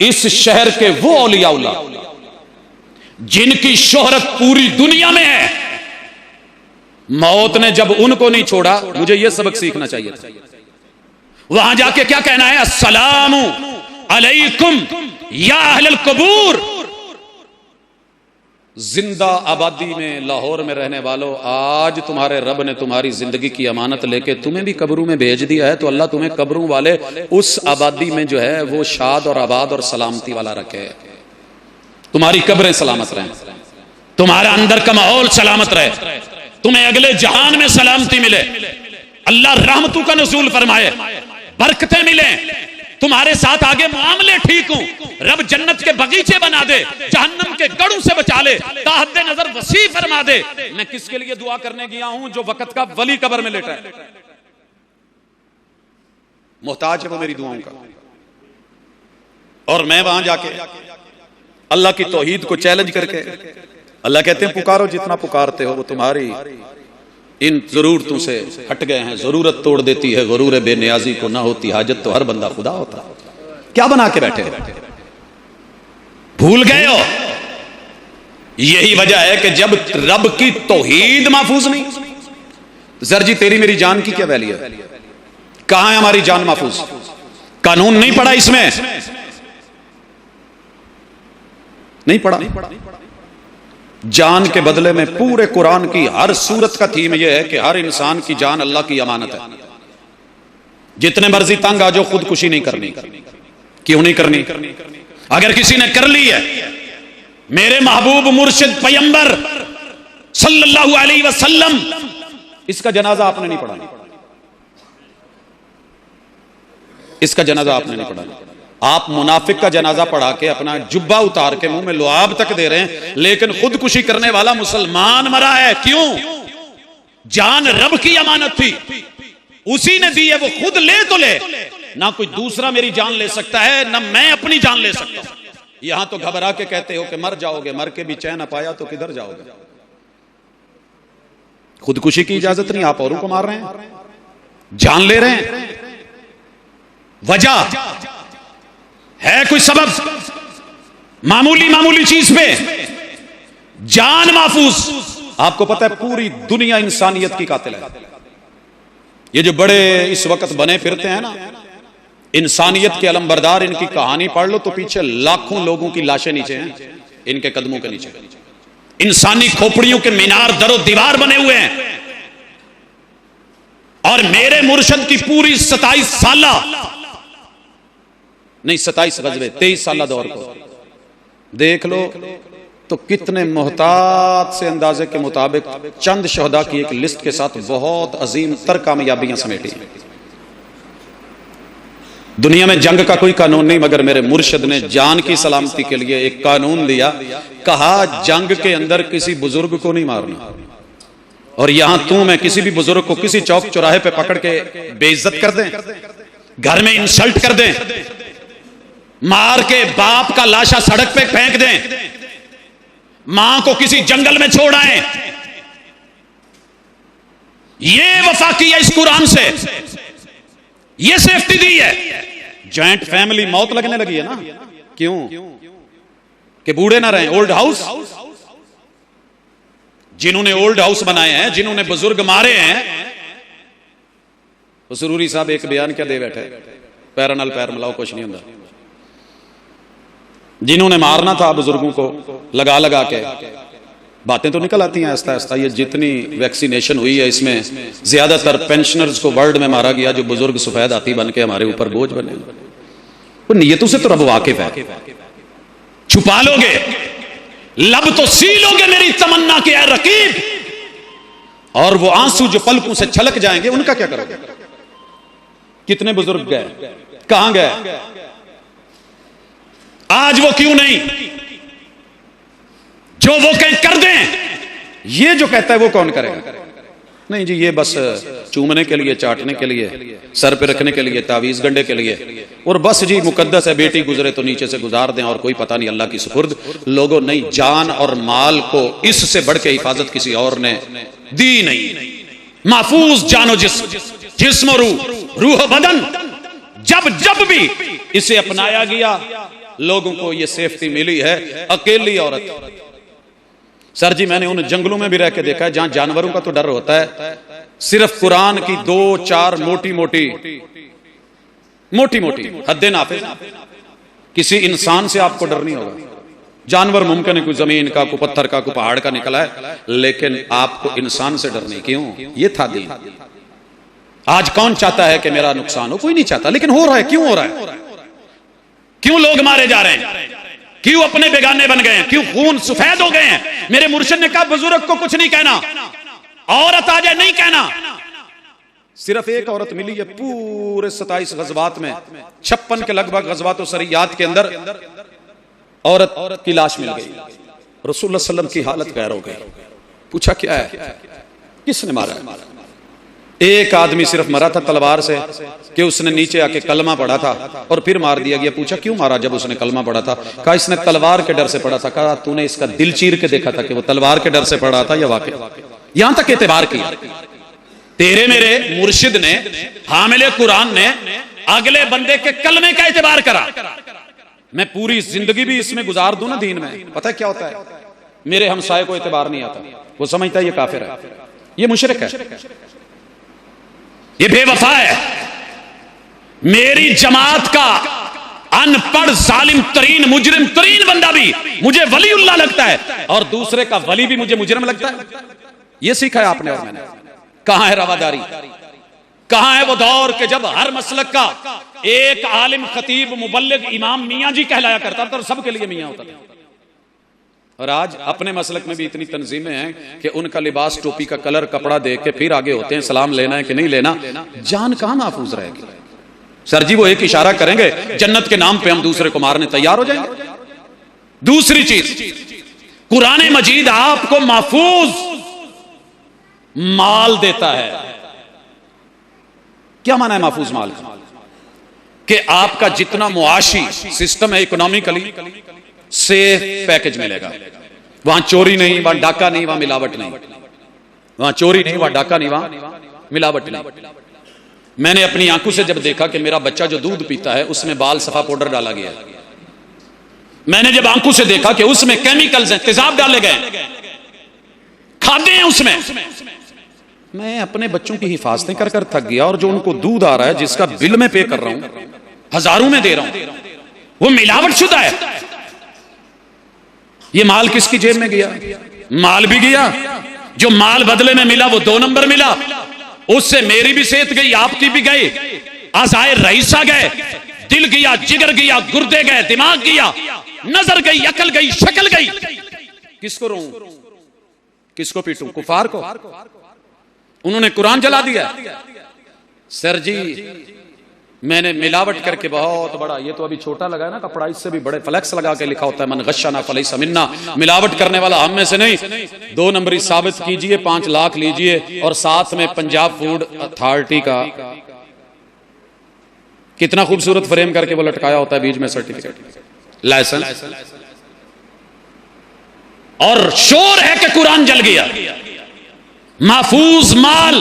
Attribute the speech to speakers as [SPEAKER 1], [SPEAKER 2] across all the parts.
[SPEAKER 1] इस शहर के वो औलिया जिनकी शोहरत पूरी दुनिया में है, मौत ने जब उनको नहीं छोड़ा, मुझे यह सबक सीखना चाहिए था। वहां जाके क्या कहना है? अस्सलामु अलैकुम या अहलल कबूर। जिंदा आबादी में, लाहौर में रहने वालों, आज तुम्हारे रब ने तुम्हारी जिंदगी की अमानत लेके तुम्हें भी कब्रों में भेज दिया है, तो अल्लाह तुम्हें कब्रों वाले उस आबादी में जो है वो शाद और आबाद और सलामती वाला रखे। तुम्हारी कब्रें सलामत रहें, तुम्हारा अंदर का माहौल सलामत रहे, तुम्हें अगले जहान में सलामती मिले, अल्लाह रहमतों का नुज़ूल फरमाए, बरकतें मिले, तुम्हारे साथ आगे मामले ठीक हों, रब जन्नत के बगीचे बना दे, जहन्नम के गढ़ों से बचा ले, ताहद्दे नजर वसी फरमा दे। मैं किसके लिए दुआ करने गया हूं? जो वक्त का वली कब्र में लेटा है, मोहताज है वो मेरी दुआओं का। और मैं वहां जाके अल्लाह की तौहीद को चैलेंज करके, अल्लाह कहते हैं पुकारो जितना पुकारते हो, वो तुम्हारी इन जरूरतों से हट गए हैं। जरूरत तोड़ देती है गुरूर बेनियाजी को, ना होती हाजत तो हर बंदा खुदा होता। क्या बना के बैठे हो? भूल गए हो? यही वजह है कि जब रब की तौहीद महफूज नहीं, सर जी तेरी मेरी जान की क्या वैल्यू है? कहां है हमारी जान महफूज? कानून नहीं पड़ा इसमें, नहीं पड़ा। जान के बदले में पूरे कुरान की हर सूरत का थीम यह है कि हर इंसान की जान अल्लाह की अमानत है। जितने मर्जी तंग आ जाओ, खुदकुशी नहीं करनी। क्यों नहीं करनी? अगर किसी ने कर ली है, मेरे महबूब मुर्शिद पैगंबर सल्लल्लाहु अलैहि वसल्लम, इसका जनाजा आपने नहीं पढ़ा, इसका जनाजा आपने नहीं पढ़ा। आप मुनाफिक का जनाजा पढ़ा के अपना जुब्बा उतार के मुंह में लुआब तक दे रहे हैं, लेकिन खुदकुशी करने वाला मुसलमान मरा है। क्यों? जान रब की अमानत थी, उसी ने दी है, वो खुद ले तो ले, ना कोई दूसरा मेरी जान ले सकता है, ना मैं अपनी जान ले सकता हूं। यहां तो घबरा के कहते हो कि मर जाओगे, मर के भी चैन न पाया तो किधर जाओगे? खुदकुशी की इजाजत नहीं, आप औरों को मार रहे हैं, जान ले रहे हैं। वजह है कोई सबब? मामूली मामूली चीज पे जान महफूज। आपको पता है पूरी दुनिया इंसानियत की कातिल है। ये जो बड़े इस वक्त बने फिरते हैं ना, इंसानियत के अलमबरदार, इनकी कहानी पढ़ लो तो पीछे लाखों लोगों की लाशें नीचे हैं, इनके कदमों के नीचे। इंसानी खोपड़ियों के मीनार दरो दीवार बने हुए हैं। और मेरे मुर्शद की पूरी 27 साला नहीं 27 गज़वे 23 साल दौर को देख लो तो कितने मोहतात से अंदाजे के मुताबिक चंद शहदा की एक लिस्ट के साथ बहुत अजीम तर कामयाबियां समेटी। दुनिया में जंग का कोई कानून नहीं, मगर मेरे मुर्शिद ने जान की सलामती के लिए एक कानून दिया। कहा जंग के अंदर किसी बुजुर्ग को नहीं मारना, और यहां तू मैं किसी भी बुजुर्ग को किसी चौक चौराहे पे पकड़ के बेइज्जत कर दें, घर में इंसल्ट कर दें, मार के बाप का लाशा सड़क पे फेंक दें, मां को किसी जंगल में छोड़ आए, ये वफा की है इस कुरान से, ये सेफ्टी दी है। जॉइंट फैमिली मौत लगने लगी है ना, क्यों? कि बूढ़े ना रहे। ओल्ड हाउस, जिन्होंने ओल्ड हाउस बनाए हैं, जिन्होंने बुजुर्ग मारे हैं, तो सुरूरी साहब एक बयान क्या दे बैठे, पैर नाल पैर मिलाओ कुछ नहीं होता। जिन्होंने मारना था बुजुर्गों को लगा लगा के, बातें तो निकल आती हैं आहिस्ता आहिस्ता। ये जितनी वैक्सीनेशन हुई है, इसमें ज्यादातर पेंशनर्स को वर्ल्ड में मारा गया, जो बुजुर्ग सफेद हाथी बन के हमारे ऊपर बोझ बने। वो नियतों से तो रब वाकिफ है। छुपा लोगे, लब तो सी लोगे मेरी तमन्ना के है रकीब, और वो आंसू जो पलकों से छलक जाएंगे उनका क्या करोगे? कितने बुजुर्ग गए, कहां गए? आज वो क्यों नहीं? जो वो कहें कर दें, ये जो कहता है वो कौन करेगा? नहीं जी, ये बस चूमने के लिए, चाटने के लिए, सर पे रखने के लिए, तावीज गंडे के लिए, और बस जी मुकद्दस है, बेटी गुजरे तो नीचे से गुजार दें, और कोई पता नहीं अल्लाह की सुपुर्द। लोगों नहीं, जान और माल को इससे बढ़ के हिफाजत किसी और ने दी नहीं। महफूज जानो जिस्म रूह बदन, जब जब भी इसे अपनाया गया, लोगों को ये सेफ्टी मिली है। अकेली औरत, सर जी मैंने उन जंगलों में भी रह के देखा है जहां जानवरों का तो डर होता है, सिर्फ कुरान की 2-4 मोटी मोटी हद्दे नाफिज, किसी इंसान से आपको डर नहीं होगा। जानवर मुमकिन है कोई जमीन का, कोई पत्थर का, कोई पहाड़ का निकला है, लेकिन आपको इंसान से डर नहीं। क्यों? ये था दीन। आज कौन चाहता है कि मेरा नुकसान हो? कोई नहीं चाहता, लेकिन हो रहा है। क्यों हो रहा है? क्यों लोग मारे जा रहे हैं? क्यों अपने बेगाने बन गए हैं? क्यों खून सफेद हो गए हैं? मेरे मुर्शिद ने कहा बुजुर्ग को कुछ नहीं कहना, औरत आ जाए नहीं कहना। सिर्फ एक औरत मिली है पूरे 27 गज़वात में, 56 के लगभग गज़वात सरियात के अंदर औरत की लाश मिल गई। रसूलुल्लाह सल्लल्लाहु अलैहि वसल्लम की हालत गैर हो गई। पूछा क्या है, किसने मारा है? एक आदमी सिर्फ मरा था तलवार से कि उसने नीचे आके कलमा पढ़ा था और फिर मार दिया गया। पूछा क्यों मारा? जब उसने कलमा पढ़ा था, कहा इसने तलवार के डर से पढ़ा था। कहा तूने इसका दिल चीर के देखा था कि वो तलवार के डर से पढ़ा था या वाकई? यहां तक एतबार किया तेरे मेरे मुर्शिद ने, हामिले कुरान ने अगले बंदे के कलमे का एतबार करा। मैं पूरी जिंदगी भी इसमें गुजार दूं ना दीन में, पता है क्या होता है? मेरे हमसाये को एतबार नहीं आता, वो समझता है ये काफिर है, ये मुशरिक है, ये बेवफा है। मेरी जमात का अनपढ़ जालिम तरीन मुजरिम तरीन बंदा भी मुझे वलीउल्लाह लगता है और दूसरे का वली भी मुझे मुजरिम लगता है। ये सीखा है आपने और मैंने। कहां है रवादारी? कहां है वो दौर के जब हर मसलक का एक आलिम खतीब मुबल्लिग इमाम मियां जी कहलाया करता था और सबके लिए मियां होता था। और आज अपने मसलक में भी इतनी तंजीमें हैं कि उनका लिबास, टोपी का कलर, कपड़ा देख के फिर आगे होते हैं सलाम लेना है कि नहीं लेना। जान कहां महफूज रहेगी? सर जी वो एक इशारा करेंगे, जन्नत के नाम पे हम दूसरे को मारने तैयार हो जाएंगे। दूसरी चीज, कुरान मजीद आपको महफूज माल देता है। क्या माना है महफूज माल का? कि आपका जितना मुआशी सिस्टम है, इकोनॉमिकली सेफ पैकेज मिलेगा। वहां चोरी नहीं, वहां डाका नहीं, वहां मिलावट नहीं। वहां चोरी नहीं, वहां डाका नहीं, वहां मिलावट नहीं। मैंने अपनी आंखों से जब देखा कि मेरा बच्चा जो दूध पीता है उसमें बाल सफा पाउडर डाला गया, मैंने जब आंखों से देखा कि उसमें केमिकल्स हैं, तेजाब डाले गए, खाते हैं उसमें, मैं अपने बच्चों की हिफाजतें कर कर थक गया। और जो उनको दूध आ रहा है, जिसका बिल मैं पे कर रहा हूं, हजारों में दे रहा हूं, वो मिलावट शुदा है। ये माल किसकी जेब में गया? माल भी गया, जो माल बदले में मिला वो 2 नंबर मिला, उससे मेरी भी सेहत गई, आपकी भी गई, आज़ाए रईसा गए, दिल गया, जिगर गया, गुर्दे गए, दिमाग गया, नजर गई, अकल गई, शक्ल गई। किसको रोऊं, किसको पीटूं? कुफार को। उन्होंने कुरान जला दिया। सर जी मैंने मिलावट करके बहुत बड़ा, ये तो अभी छोटा लगा है ना कपड़ा, इससे भी बड़े फ्लेक्स लगा के लिखा होता है मन गश्शना फलैसा मिन्ना, मिलावट करने वाला हम में से नहीं। 2 नंबरी साबित कीजिए, 5 लाख लीजिए और साथ में पंजाब फूड अथॉरिटी का कितना खूबसूरत फ्रेम करके वो लटकाया होता है बीच में सर्टिफिकेट, लाइसेंस। और शोर है कि कुरान जल गया। महफूज माल,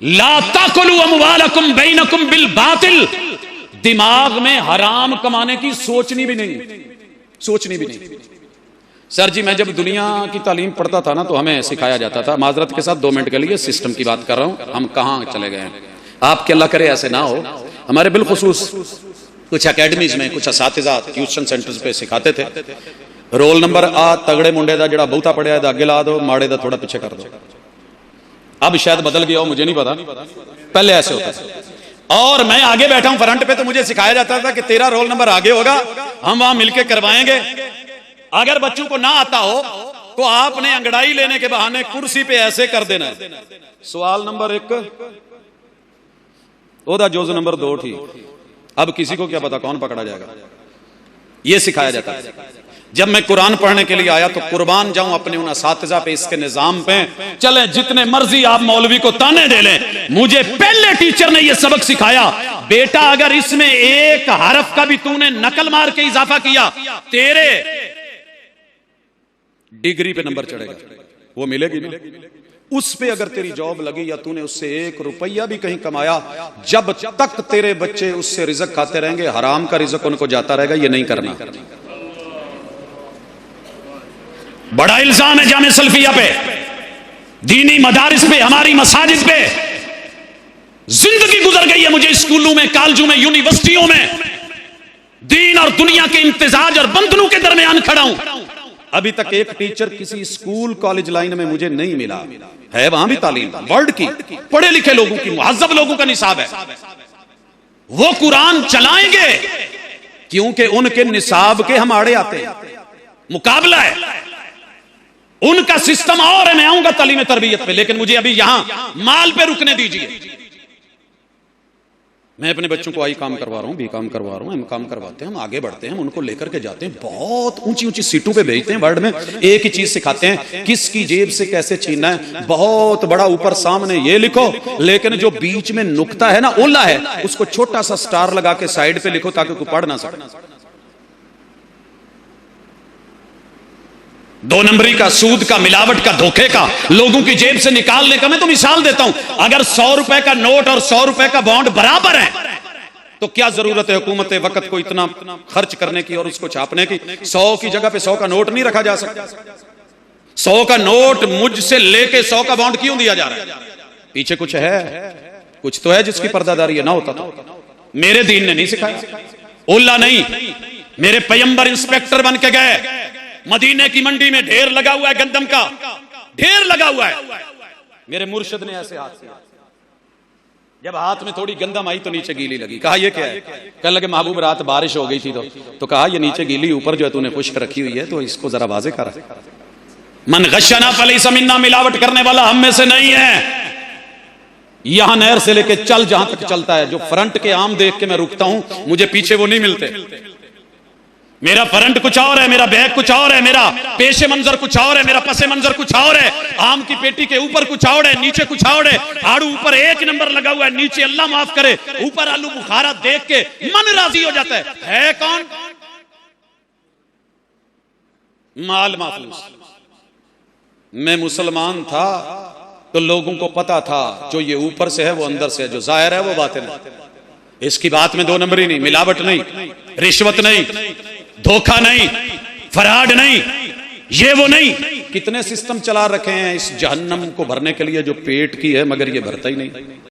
[SPEAKER 1] ला ताकुलू अमवालकुम बैनकुम बिल बातिल, दिमाग में हराम कमाने की सोचनी भी नहीं। सर जी मैं जब दुनिया की तालीम पढ़ता था ना तो हमें सिखाया जाता था, माजरत के साथ 2 मिनट के लिए सिस्टम की बात कर रहा हूं, हम कहां चले गए हैं, आपके अल्लाह करे ऐसे ना हो। हमारे बिलखुसूस कुछ अकेडमीज में कुछ असातिज़ा ट्यूशन सेंटर्स पे सिखाते थे, रोल नंबर आ तगड़े मुंडे दा जड़ा बहुता पढ़िया है अगे ला दो, माड़े दा थोड़ा पीछे कर दो। अब शायद बदल गया हो, मुझे नहीं पता, पहले ऐसे होता था। और मैं आगे बैठा हूं फ्रंट पे तो मुझे सिखाया जाता था कि तेरा रोल नंबर आगे होगा, हम वहां मिलके करवाएंगे। अगर बच्चों को ना आता हो तो आपने अंगड़ाई लेने के बहाने कुर्सी पे ऐसे कर देना है, सवाल नंबर 1 ओदा जोज नंबर 2 ठीक। अब किसी को क्या पता कौन पकड़ा जाएगा, ये सिखाया जाता है। जब मैं कुरान पढ़ने के लिए आया तो कुर्बान जाऊं अपने उन असातिज़ा पे, इसके निजाम पे। चले जितने मर्जी आप मौलवी को ताने दे लें, मुझे पहले टीचर ने यह सबक सिखाया, बेटा अगर इसमें एक हरफ का भी तूने नकल मार के इजाफा किया, तेरे डिग्री पे नंबर चढ़ेगा, वो मिलेगी नहीं। उस पे अगर तेरी जॉब लगी या तूने उससे 1 रुपया भी कहीं कमाया, जब तक तेरे बच्चे उससे रिज़्क खाते रहेंगे, हराम का रिज़्क उनको जाता रहेगा। ये नहीं करना। बड़ा इल्जाम है जामे सल्फिया पे, दीनी मदारिस पे, हमारी मसाजिद पे। जिंदगी गुजर गई है मुझे स्कूलों में, कॉलेजों में, यूनिवर्सिटियों में दीन और दुनिया के इम्तिजाज और बंधनों के दरमियान खड़ा हूं। अभी तक एक टीचर किसी स्कूल कॉलेज लाइन में मुझे नहीं मिला है। वहां भी तालीम वर्ल्ड की, पढ़े लिखे लोगों की, मुहज्जब लोगों का निसाब है। वो कुरान चलाएंगे क्योंकि उनके निसाब के हम आड़े आते हैं। मुकाबला है, उनका सिस्टम और है। मैं आऊंगा तालीम तरबियत पे, लेकिन मुझे अभी यहां माल पे रुकने दीजिए। मैं अपने बच्चों को आई काम करवा रहा हूँ, बी काम करवा रहा हूँ, एम काम करवाते हैं, हम आगे बढ़ते हैं, हम उनको लेकर के जाते हैं, बहुत ऊंची ऊंची सीटों पे भेजते हैं। वर्ल्ड में एक ही चीज सिखाते हैं, किसकी जेब से कैसे छीनना है। बहुत बड़ा ऊपर सामने ये लिखो, लेकिन जो बीच में नुक्ता है ना, ओला है, उसको छोटा सा स्टार लगा के साइड पे लिखो ताकि कोई पढ़ ना सके। 2 नंबरी का, सूद का, मिलावट का, धोखे का, लोगों की जेब से निकालने का। मैं तो मिसाल देता हूं, अगर 100 रुपए का नोट और 100 रुपए का बॉन्ड बराबर है तो क्या जरूरत है हुकूमत वक्त को इतना खर्च करने की और उसको छापने की। 100 की जगह पे 100 का नोट नहीं रखा जा सकता। 100 का नोट मुझसे लेके 100 का बॉन्ड क्यों दिया जा रहा है? पीछे कुछ है, कुछ तो है जिसकी पर्दादारी है। ना होता तो मेरे दीन ने नहीं सिखाया। ओला नहीं, मेरे पैगंबर इंस्पेक्टर बन के गए, मदीने की मंडी में ढेर लगा हुआ है, गंदम का ढेर लगा हुआ है। मेरे मुर्शिद ने ऐसे हाथ किया, जब हाथ में थोड़ी गंदम आई तो नीचे गीली लगी। कहा ये क्या है? कहने लगे महबूब रात बारिश हो गई थी तो कहा ये नीचे गीली, ऊपर जो है तूने खुश्क रखी हुई है, तो इसको जरा वाज़े कर। मन गशना फलैसा मिन्ना, मिलावट करने वाला हम में से नहीं है। यहां नहर से लेके चल जहां तक चलता है, जो फ्रंट के आम देख के मैं रुकता हूं, मुझे पीछे वो नहीं मिलते। मेरा फ्रंट कुछ और है, मेरा बैक कुछ और है, मेरा पेशे मंजर कुछ और है, मेरा पसे मंजर कुछ और है। आम की पेटी के ऊपर कुछ और है, नीचे कुछ और है। आड़ू ऊपर 1 नंबर लगा हुआ है, नीचे अल्लाह माफ करे ऊपर आलू बुखारा देख के मन राजी हो जाता है कौन? माल माफूस। मैं मुसलमान था तो लोगों को पता था जो ये ऊपर से है वो अंदर से है, जो जाहिर है वो बातिन है। इसकी बात में 2 नंबरी नहीं, मिलावट नहीं, रिश्वत नहीं, धोखा नहीं, फराड नहीं, ये वो नहीं। कितने सिस्टम चला रखे हैं इस जहन्नम को भरने के लिए जो पेट की है, मगर ये भरता ही नहीं।